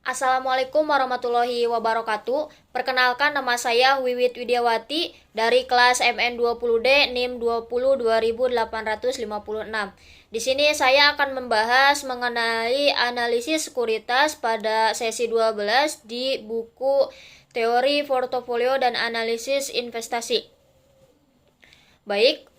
Assalamualaikum warahmatullahi wabarakatuh. Perkenalkan, nama saya Wiwit Widiawati dari kelas MN20D NIM 20 2856. Di sini saya akan membahas mengenai analisis sekuritas pada sesi 12 di buku Teori Portofolio dan Analisis Investasi. Baik,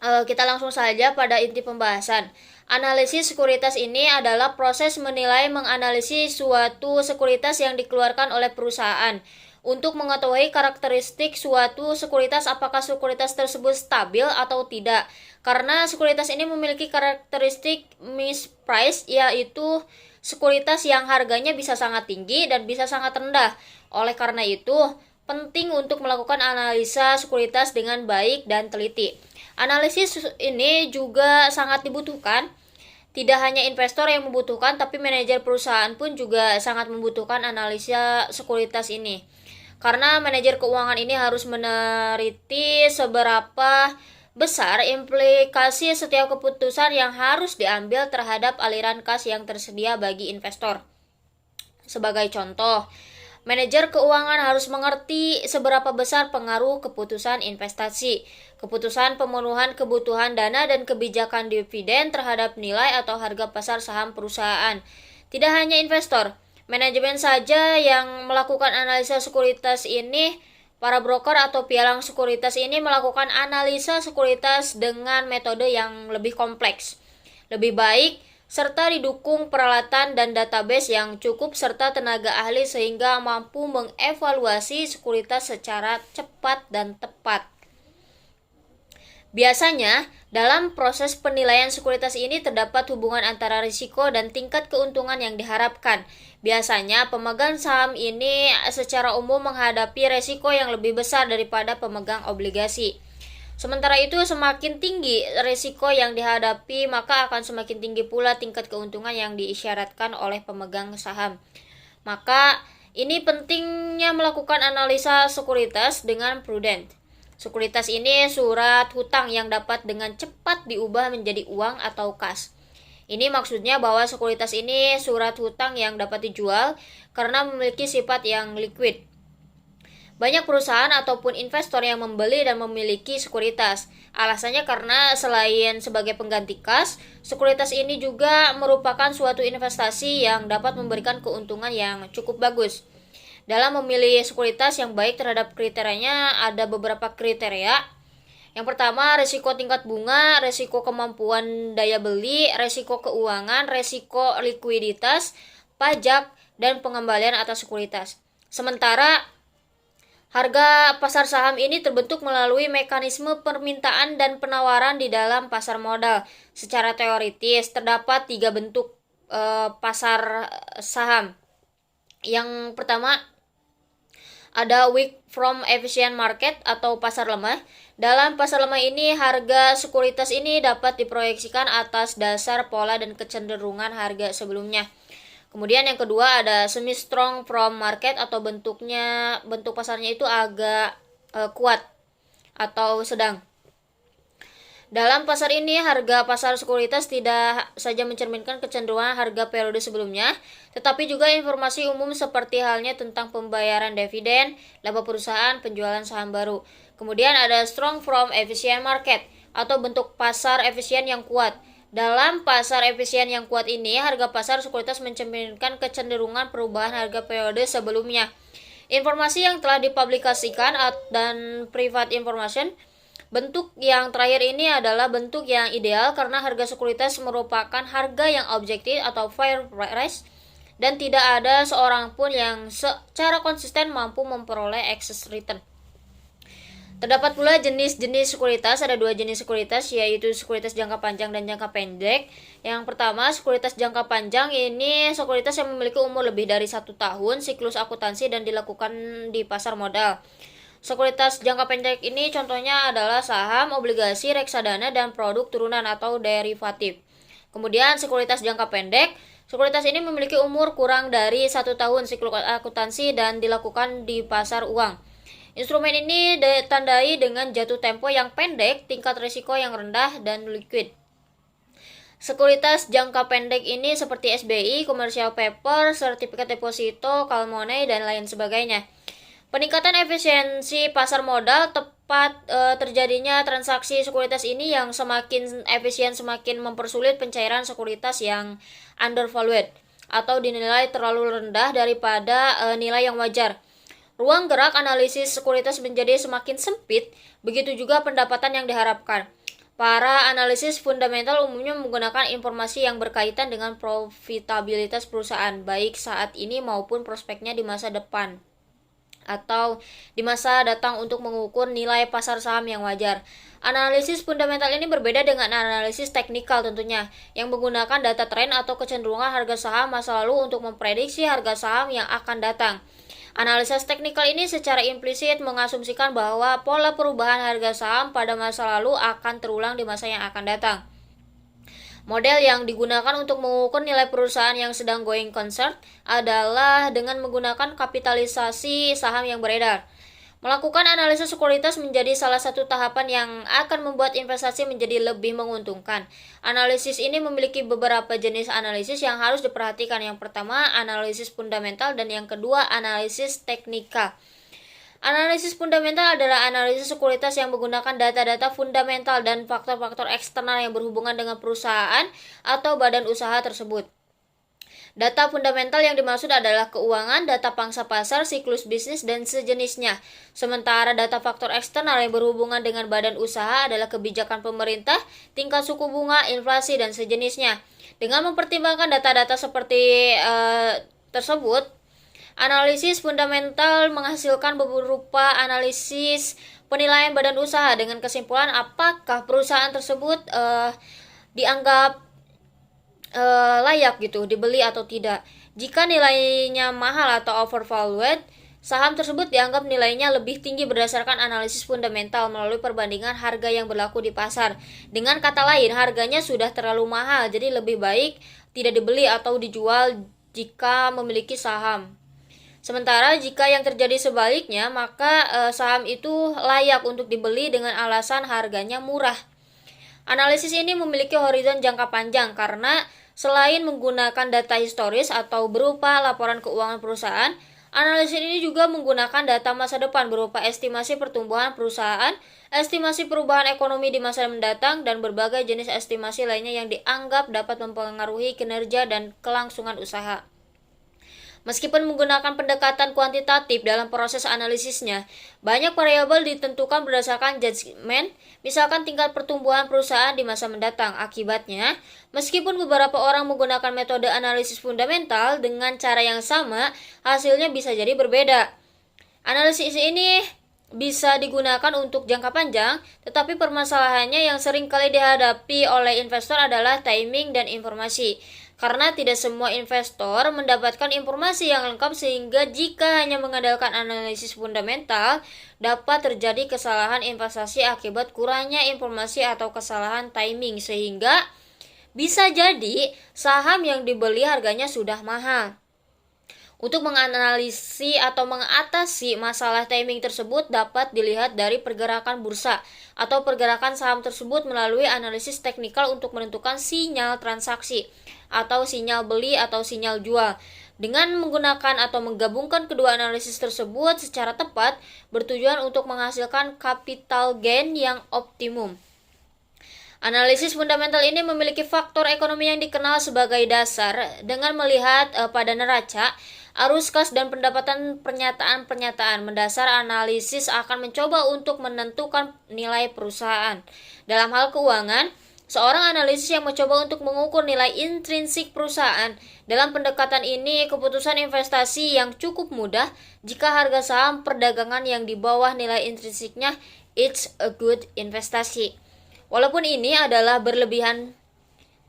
kita langsung saja pada inti pembahasan. Analisis sekuritas ini adalah proses menilai menganalisis suatu sekuritas yang dikeluarkan oleh perusahaan untuk mengetahui karakteristik suatu sekuritas, apakah sekuritas tersebut stabil atau tidak. Karena sekuritas ini memiliki karakteristik misprice, yaitu sekuritas yang harganya bisa sangat tinggi dan bisa sangat rendah. Oleh karena itu, penting untuk melakukan analisa sekuritas dengan baik dan teliti. Analisis ini juga sangat dibutuhkan. Tidak hanya investor yang membutuhkan, tapi manajer perusahaan pun juga sangat membutuhkan analisa sekuritas ini. Karena manajer keuangan ini harus meneliti seberapa besar implikasi setiap keputusan yang harus diambil terhadap aliran kas yang tersedia bagi investor. Sebagai contoh, manajer keuangan harus mengerti seberapa besar pengaruh keputusan investasi, keputusan pemenuhan kebutuhan dana, dan kebijakan dividen terhadap nilai atau harga pasar saham perusahaan. Tidak hanya investor, manajemen saja yang melakukan analisa sekuritas ini. Para broker atau pialang sekuritas ini melakukan analisa sekuritas dengan metode yang lebih kompleks, lebih baik, serta didukung peralatan dan database yang cukup serta tenaga ahli sehingga mampu mengevaluasi sekuritas secara cepat dan tepat. Biasanya, dalam proses penilaian sekuritas ini terdapat hubungan antara risiko dan tingkat keuntungan yang diharapkan. Biasanya, pemegang saham ini secara umum menghadapi risiko yang lebih besar daripada pemegang obligasi. Sementara itu, semakin tinggi risiko yang dihadapi, maka akan semakin tinggi pula tingkat keuntungan yang diisyaratkan oleh pemegang saham. Maka, ini pentingnya melakukan analisa sekuritas dengan prudent. Sekuritas ini surat hutang yang dapat dengan cepat diubah menjadi uang atau kas. Ini maksudnya bahwa sekuritas ini surat hutang yang dapat dijual karena memiliki sifat yang liquid. Banyak perusahaan ataupun investor yang membeli dan memiliki sekuritas. Alasannya karena selain sebagai pengganti kas, sekuritas ini juga merupakan suatu investasi yang dapat memberikan keuntungan yang cukup bagus. Dalam memilih sekuritas yang baik terhadap kriterianya ada beberapa kriteria. Yang pertama, risiko tingkat bunga, risiko kemampuan daya beli, risiko keuangan, risiko likuiditas, pajak, dan pengembalian atas sekuritas. Sementara harga pasar saham ini terbentuk melalui mekanisme permintaan dan penawaran di dalam pasar modal. Secara teoritis, terdapat 3 bentuk pasar saham. Yang pertama, ada weak from efficient market atau pasar lemah. Dalam pasar lemah ini, harga sekuritas ini dapat diproyeksikan atas dasar pola dan kecenderungan harga sebelumnya. Kemudian yang kedua ada semi strong from market atau bentuk pasarnya itu agak kuat atau sedang. Dalam pasar ini harga pasar sekuritas tidak saja mencerminkan kecenderungan harga periode sebelumnya, tetapi juga informasi umum seperti halnya tentang pembayaran dividen, laba perusahaan, penjualan saham baru. Kemudian ada strong from efficient market atau bentuk pasar efisien yang kuat. Dalam pasar efisien yang kuat ini, harga pasar sekuritas mencerminkan kecenderungan perubahan harga periode sebelumnya. Informasi yang telah dipublikasikan dan private information. Bentuk yang terakhir ini adalah bentuk yang ideal karena harga sekuritas merupakan harga yang objektif atau fair price dan tidak ada seorang pun yang secara konsisten mampu memperoleh excess return. Terdapat pula jenis-jenis sekuritas, ada 2 jenis sekuritas, yaitu sekuritas jangka panjang dan jangka pendek. Yang pertama, sekuritas jangka panjang ini sekuritas yang memiliki umur lebih dari 1 tahun, siklus akuntansi dan dilakukan di pasar modal. Sekuritas jangka pendek ini contohnya adalah saham, obligasi, reksadana, dan produk turunan atau derivatif. Kemudian sekuritas jangka pendek, sekuritas ini memiliki umur kurang dari 1 tahun, siklus akuntansi dan dilakukan di pasar uang. Instrumen ini ditandai dengan jatuh tempo yang pendek, tingkat risiko yang rendah, dan liquid. Sekuritas jangka pendek ini seperti SBI, commercial paper, sertifikat deposito, call money, dan lain sebagainya. Peningkatan efisiensi pasar modal tepat terjadinya transaksi sekuritas ini yang semakin efisien semakin mempersulit pencairan sekuritas yang undervalued atau dinilai terlalu rendah daripada nilai yang wajar. Ruang gerak analisis sekuritas menjadi semakin sempit, begitu juga pendapatan yang diharapkan. Para analisis fundamental umumnya menggunakan informasi yang berkaitan dengan profitabilitas perusahaan, baik saat ini maupun prospeknya di masa depan atau di masa datang untuk mengukur nilai pasar saham yang wajar. Analisis fundamental ini berbeda dengan analisis teknikal tentunya, yang menggunakan data tren atau kecenderungan harga saham masa lalu untuk memprediksi harga saham yang akan datang. Analisis teknikal ini secara implisit mengasumsikan bahwa pola perubahan harga saham pada masa lalu akan terulang di masa yang akan datang. Model yang digunakan untuk mengukur nilai perusahaan yang sedang going concern adalah dengan menggunakan kapitalisasi saham yang beredar. Melakukan analisis sekuritas menjadi salah satu tahapan yang akan membuat investasi menjadi lebih menguntungkan. Analisis ini memiliki beberapa jenis analisis yang harus diperhatikan. Yang pertama, analisis fundamental, dan yang kedua, analisis teknikal. Analisis fundamental adalah analisis sekuritas yang menggunakan data-data fundamental dan faktor-faktor eksternal yang berhubungan dengan perusahaan atau badan usaha tersebut. Data fundamental yang dimaksud adalah keuangan, data pangsa pasar, siklus bisnis, dan sejenisnya. Sementara data faktor eksternal yang berhubungan dengan badan usaha adalah kebijakan pemerintah, tingkat suku bunga, inflasi, dan sejenisnya. Dengan mempertimbangkan data-data seperti tersebut, analisis fundamental menghasilkan beberapa analisis penilaian badan usaha dengan kesimpulan apakah perusahaan tersebut dianggap layak gitu dibeli atau tidak. Jika nilainya mahal atau overvalued, saham tersebut dianggap nilainya lebih tinggi berdasarkan analisis fundamental melalui perbandingan harga yang berlaku di pasar. Dengan kata lain, harganya sudah terlalu mahal, jadi lebih baik tidak dibeli atau dijual jika memiliki saham. Sementara jika yang terjadi sebaliknya, maka saham itu layak untuk dibeli dengan alasan harganya murah. Analisis ini memiliki horizon jangka panjang karena selain menggunakan data historis atau berupa laporan keuangan perusahaan, analisis ini juga menggunakan data masa depan berupa estimasi pertumbuhan perusahaan, estimasi perubahan ekonomi di masa mendatang, dan berbagai jenis estimasi lainnya yang dianggap dapat mempengaruhi kinerja dan kelangsungan usaha. Meskipun menggunakan pendekatan kuantitatif dalam proses analisisnya, banyak variabel ditentukan berdasarkan judgement, misalkan tingkat pertumbuhan perusahaan di masa mendatang. Akibatnya, meskipun beberapa orang menggunakan metode analisis fundamental dengan cara yang sama, hasilnya bisa jadi berbeda. Analisis ini bisa digunakan untuk jangka panjang, tetapi permasalahannya yang sering kali dihadapi oleh investor adalah timing dan informasi. Karena tidak semua investor mendapatkan informasi yang lengkap, sehingga jika hanya mengandalkan analisis fundamental, dapat terjadi kesalahan investasi akibat kurangnya informasi atau kesalahan timing, sehingga bisa jadi saham yang dibeli harganya sudah mahal. Untuk menganalisi atau mengatasi masalah timing tersebut dapat dilihat dari pergerakan bursa atau pergerakan saham tersebut melalui analisis teknikal untuk menentukan sinyal transaksi atau sinyal beli atau sinyal jual. Dengan menggunakan atau menggabungkan kedua analisis tersebut secara tepat, bertujuan untuk menghasilkan capital gain yang optimum. Analisis fundamental ini memiliki faktor ekonomi yang dikenal sebagai dasar. Dengan melihat pada neraca, arus kas, dan pendapatan pernyataan-pernyataan mendasar, analisis akan mencoba untuk menentukan nilai perusahaan. Dalam hal keuangan, seorang analisis yang mencoba untuk mengukur nilai intrinsik perusahaan. Dalam pendekatan ini, keputusan investasi yang cukup mudah jika harga saham perdagangan yang di bawah nilai intrinsiknya, it's a good investasi. Walaupun ini adalah berlebihan,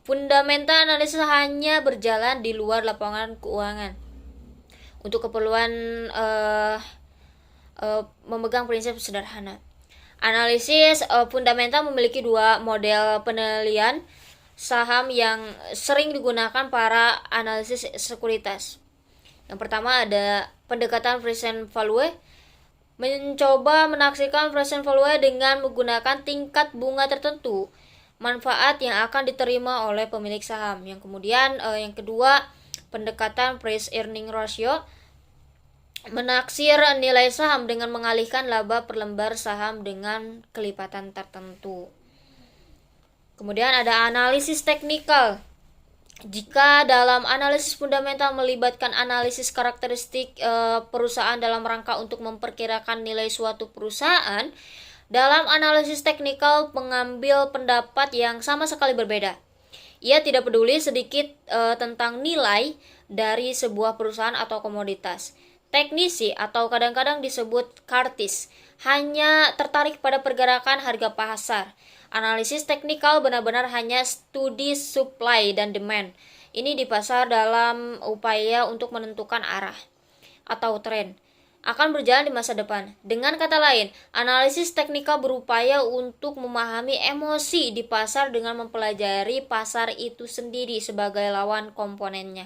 fundamental analisis hanya berjalan di luar lapangan keuangan. Untuk keperluan memegang prinsip sederhana. Analisis fundamental memiliki dua model penilaian saham yang sering digunakan para analisis sekuritas. Yang pertama ada pendekatan present value, mencoba menaksirkan present value dengan menggunakan tingkat bunga tertentu. manfaat yang akan diterima oleh pemilik saham. Yang kemudian yang kedua, pendekatan price earning ratio, menaksir nilai saham dengan mengalihkan laba per lembar saham dengan kelipatan tertentu. Kemudian ada analisis teknikal. Jika dalam analisis fundamental melibatkan analisis karakteristik perusahaan dalam rangka untuk memperkirakan nilai suatu perusahaan, dalam analisis teknikal pengambil pendapat yang sama sekali berbeda. Ia tidak peduli sedikit tentang nilai dari sebuah perusahaan atau komoditas. Teknisi atau kadang-kadang disebut kartis hanya tertarik pada pergerakan harga pasar. Analisis teknikal benar-benar hanya studi supply dan demand. Ini di pasar dalam upaya untuk menentukan arah atau tren akan berjalan di masa depan. Dengan kata lain, analisis teknikal berupaya untuk memahami emosi di pasar dengan mempelajari pasar itu sendiri sebagai lawan komponennya.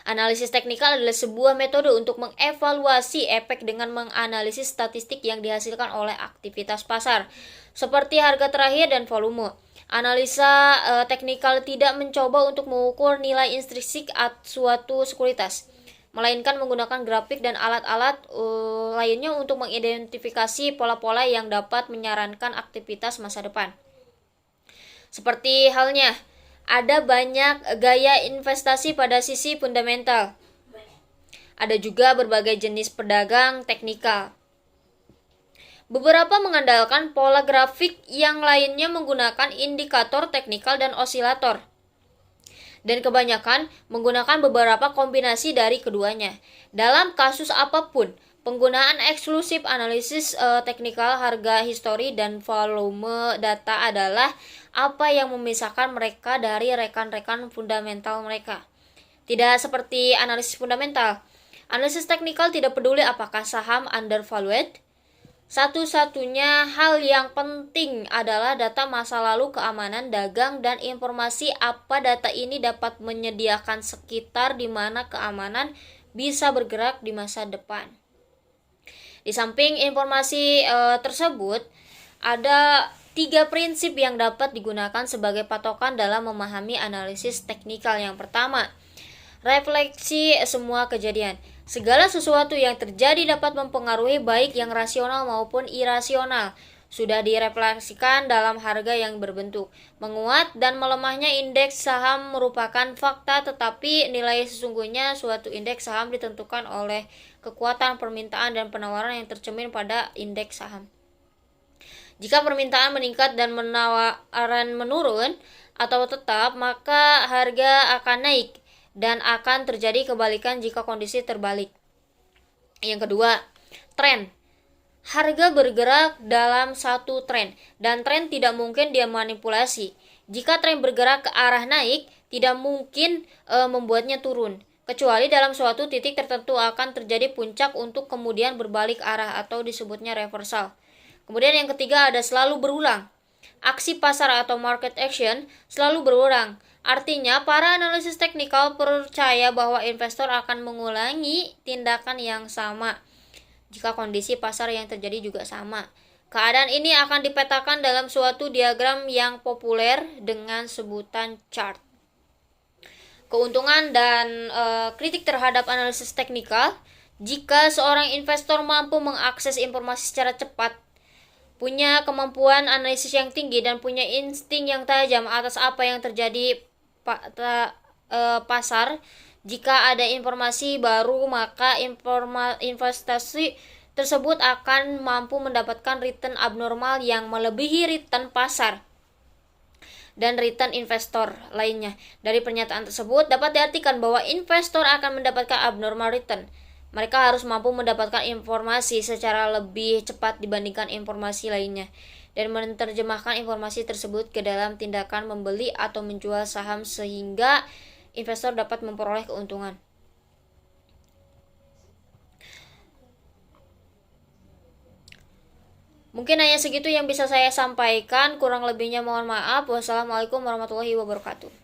Analisis teknikal adalah sebuah metode untuk mengevaluasi efek dengan menganalisis statistik yang dihasilkan oleh aktivitas pasar, seperti harga terakhir dan volume. Analisa teknikal tidak mencoba untuk mengukur nilai intrinsik suatu sekuritas, melainkan menggunakan grafik dan alat-alat lainnya untuk mengidentifikasi pola-pola yang dapat menyarankan aktivitas masa depan. Seperti halnya, ada banyak gaya investasi pada sisi fundamental. Ada juga berbagai jenis pedagang teknikal. Beberapa mengandalkan pola grafik, yang lainnya menggunakan indikator teknikal dan osilator. Dan kebanyakan menggunakan beberapa kombinasi dari keduanya. Dalam kasus apapun, penggunaan eksklusif analisis teknikal, harga histori, dan volume data adalah apa yang memisahkan mereka dari rekan-rekan fundamental mereka. Tidak seperti analisis fundamental. Analisis teknikal tidak peduli apakah saham undervalued. Satu-satunya hal yang penting adalah data masa lalu, keamanan dagang, dan informasi apa data ini dapat menyediakan sekitar di mana keamanan bisa bergerak di masa depan. Di samping informasi tersebut, ada 3 prinsip yang dapat digunakan sebagai patokan dalam memahami analisis teknikal. Yang pertama, refleksi semua kejadian. Segala sesuatu yang terjadi dapat mempengaruhi baik yang rasional maupun irasional. Sudah direfleksikan dalam harga yang berbentuk. Menguat dan melemahnya indeks saham merupakan fakta, tetapi nilai sesungguhnya suatu indeks saham ditentukan oleh kekuatan permintaan dan penawaran yang tercermin pada indeks saham. Jika permintaan meningkat dan penawaran menurun atau tetap, maka harga akan naik, dan akan terjadi kebalikan jika kondisi terbalik. Yang kedua, tren. Harga bergerak dalam satu tren, dan tren tidak mungkin dimanipulasi. Jika tren bergerak ke arah naik, tidak mungkin membuatnya turun, kecuali dalam suatu titik tertentu akan terjadi puncak untuk kemudian berbalik arah atau disebutnya reversal. Kemudian yang ketiga, ada selalu berulang. Aksi pasar atau market action selalu berulang. Artinya, para analisis teknikal percaya bahwa investor akan mengulangi tindakan yang sama jika kondisi pasar yang terjadi juga sama. Keadaan ini akan dipetakan dalam suatu diagram yang populer dengan sebutan chart. Keuntungan dan kritik terhadap analisis teknikal. Jika seorang investor mampu mengakses informasi secara cepat, punya kemampuan analisis yang tinggi, dan punya insting yang tajam atas apa yang terjadi pasar, jika ada informasi baru, maka investasi tersebut akan mampu mendapatkan return abnormal yang melebihi return pasar dan return investor lainnya. Dari pernyataan tersebut dapat diartikan bahwa investor akan mendapatkan abnormal return. Mereka harus mampu mendapatkan informasi secara lebih cepat dibandingkan informasi lainnya, dan menerjemahkan informasi tersebut ke dalam tindakan membeli atau menjual saham sehingga investor dapat memperoleh keuntungan. Mungkin hanya segitu yang bisa saya sampaikan, kurang lebihnya mohon maaf. Wassalamualaikum warahmatullahi wabarakatuh.